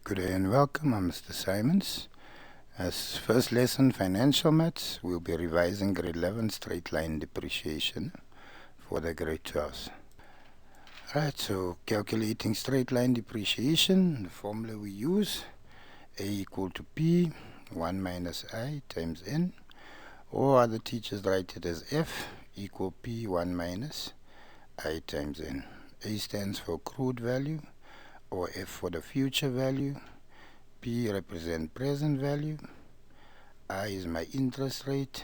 Good day and welcome. I'm Mr. Simons. As first lesson, financial maths, we'll be revising grade 11 straight line depreciation for the grade 12s. Alright, so calculating straight line depreciation, the formula we use, A equal to P, 1 minus I times N, or other teachers write it as F equal P 1 minus I times N. A stands for accrued value, or F for the future value, P represent present value, I is my interest rate,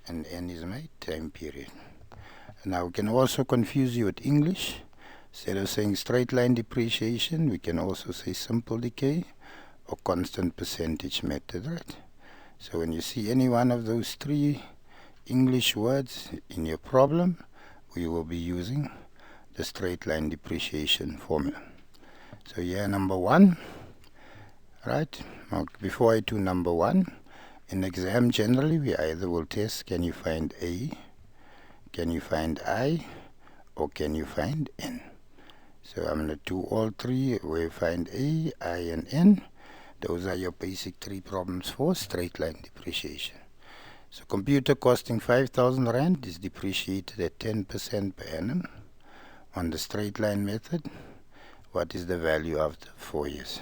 and N is my time period. Now we can also confuse you with English. Instead of saying straight line depreciation, we can also say simple decay or constant percentage method, right? So when you see any one of those three English words in your problem, we will be using the straight line depreciation formula. So here number one, right? Now, before I do number one, in exam generally we either will test can you find A, can you find I, or can you find N. So I'm going to do all three where you find A, I, and N. Those are your basic three problems for straight line depreciation. So computer costing 5,000 Rand is depreciated at 10% per annum. On the straight line method, what is the value after 4 years?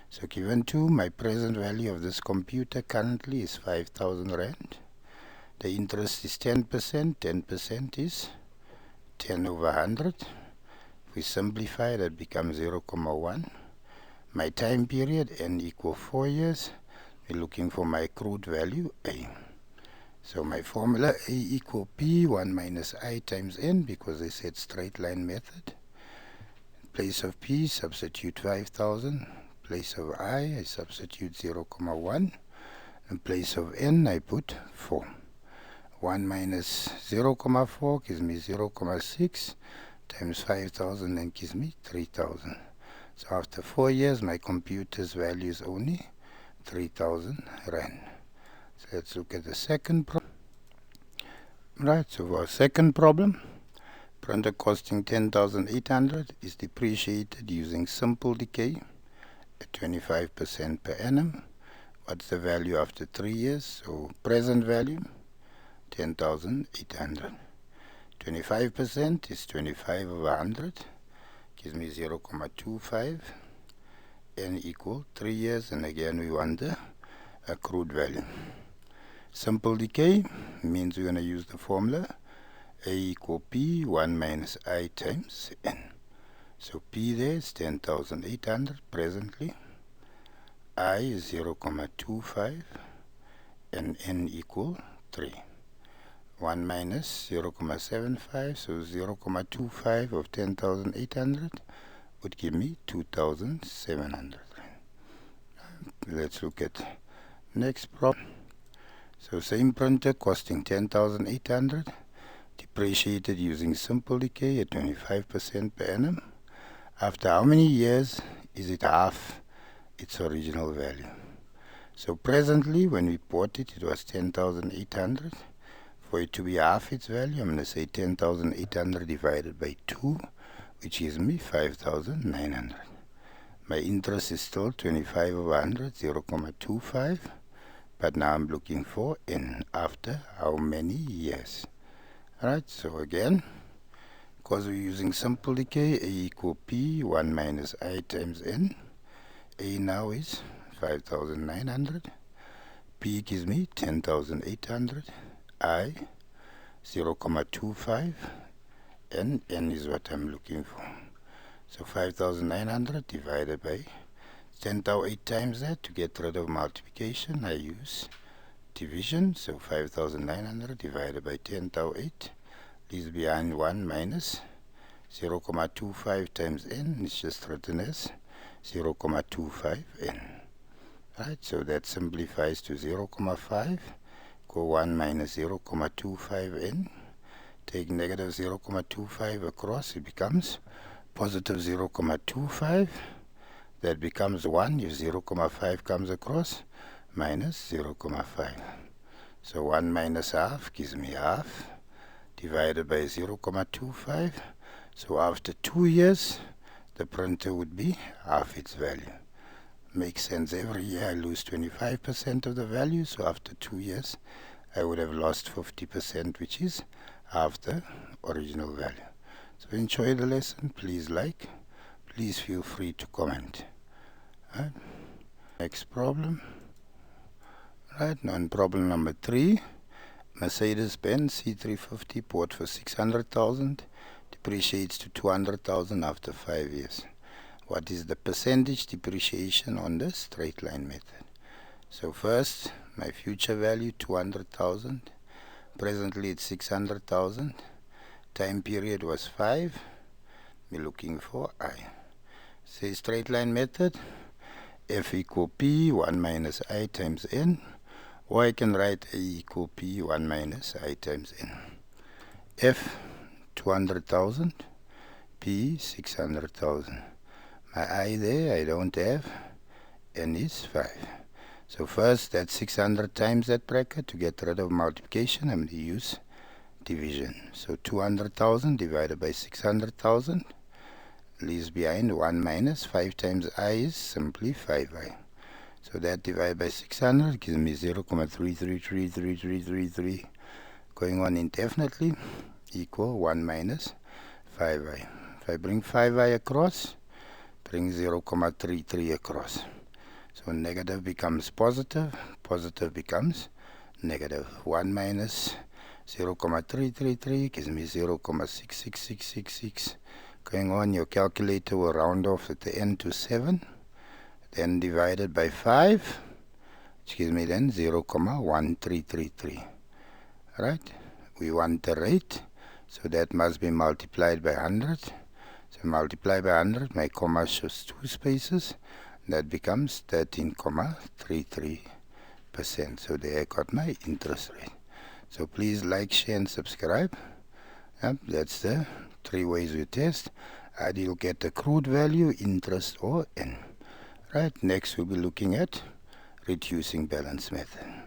So given to my present value of this computer currently is 5,000 Rand. The interest is 10%. 10% is 10 over 100. If we simplify, that becomes 0.1. My time period, N equal 4 years. We're looking for my accrued value, A. So my formula, A equal P 1 minus I times N, because they said straight line method. In place of P, substitute 5,000. In place of I substitute 0.1. In place of N, I put 4. 1 minus 0.4 gives me 0.6 times 5,000 and gives me 3,000. So after 4 years, my computer's value is only 3,000 Rand. So let's look at the second problem. Right, so for our second problem, printer costing 10,800 is depreciated using simple decay at 25% per annum. What's the value after 3 years? So present value, 10,800. 25% is 25 over 100, gives me 0.25. N equal 3 years, and again we want the accrued value. Simple decay means we're going to use the formula A equal P 1 minus I times N. So P there is 10,800 presently. I is 0.25 and N equal 3. 1 minus 0.75, so 0.25 of 10,800 would give me 2,700. Let's look at next problem. So same printer costing 10,800, depreciated using simple decay at 25% per annum. After how many years is it half its original value? So presently, when we bought it, it was 10,800. For it to be half its value, I'm going to say 10,800 divided by 2, which gives me 5,900. My interest is still 25 over 100, 0.25. But now I'm looking for N after how many years? Alright, so again, because we're using simple decay, A equal P 1 minus I times N. A now is 5,900. P gives me 10,800. I 0.25. And N is what I'm looking for. So 5,900 divided by 10,008 times that. To get rid of multiplication, I use division. So 5,900 divided by 10,008 leaves behind 1 minus 0.25 times N. It's just written as 0.25 N. Right, so that simplifies to 0.5. Go 1 minus 0.25 N. Take negative 0.25 across, it becomes positive 0.25. That becomes 1 if 0.5 comes across, minus 0.5. So 1 minus half gives me half, divided by 0.25. So after 2 years, the printer would be half its value. Makes sense. Every year I lose 25% of the value, so after 2 years I would have lost 50%, which is half the original value. So enjoy the lesson. Please like. Please feel free to comment. Right. Next problem. Right, now in problem number 3, Mercedes-Benz C350 bought for 600,000, depreciates to 200,000 after 5 years. What is the percentage depreciation on the straight line method? So first, my future value 200,000. Presently it's 600,000. Time period was 5. We're looking for I. Say straight line method. F equal P 1 minus I times N. Or I can write A equal P 1 minus I times N. F 200,000. P 600,000. My I there I don't have. N is 5. So first, that's 600 times that bracket. To get rid of multiplication, I'm going to use division. So 200,000 divided by 600,000 leaves behind 1 minus 5 times I is simply 5i. So that divided by 600 gives me 0.333333 going on indefinitely equal 1 minus 5i. If I bring 5i across, bring 0.33 across. So negative becomes positive, positive becomes negative. 1 minus 0.333 gives me 0.66666. Going on, your calculator will round off at the end to 7. Then divided by 5, which gives me then 0.1333. Right? We want the rate, so that must be multiplied by 100. So multiply by 100, my comma shows 2 spaces. That becomes 13.33%. So there I got my interest rate. So please like, share and subscribe. Yep, that's the 3 ways we test. Either you'll get the crude value, interest or N. Right, next we'll be looking at reducing balance method.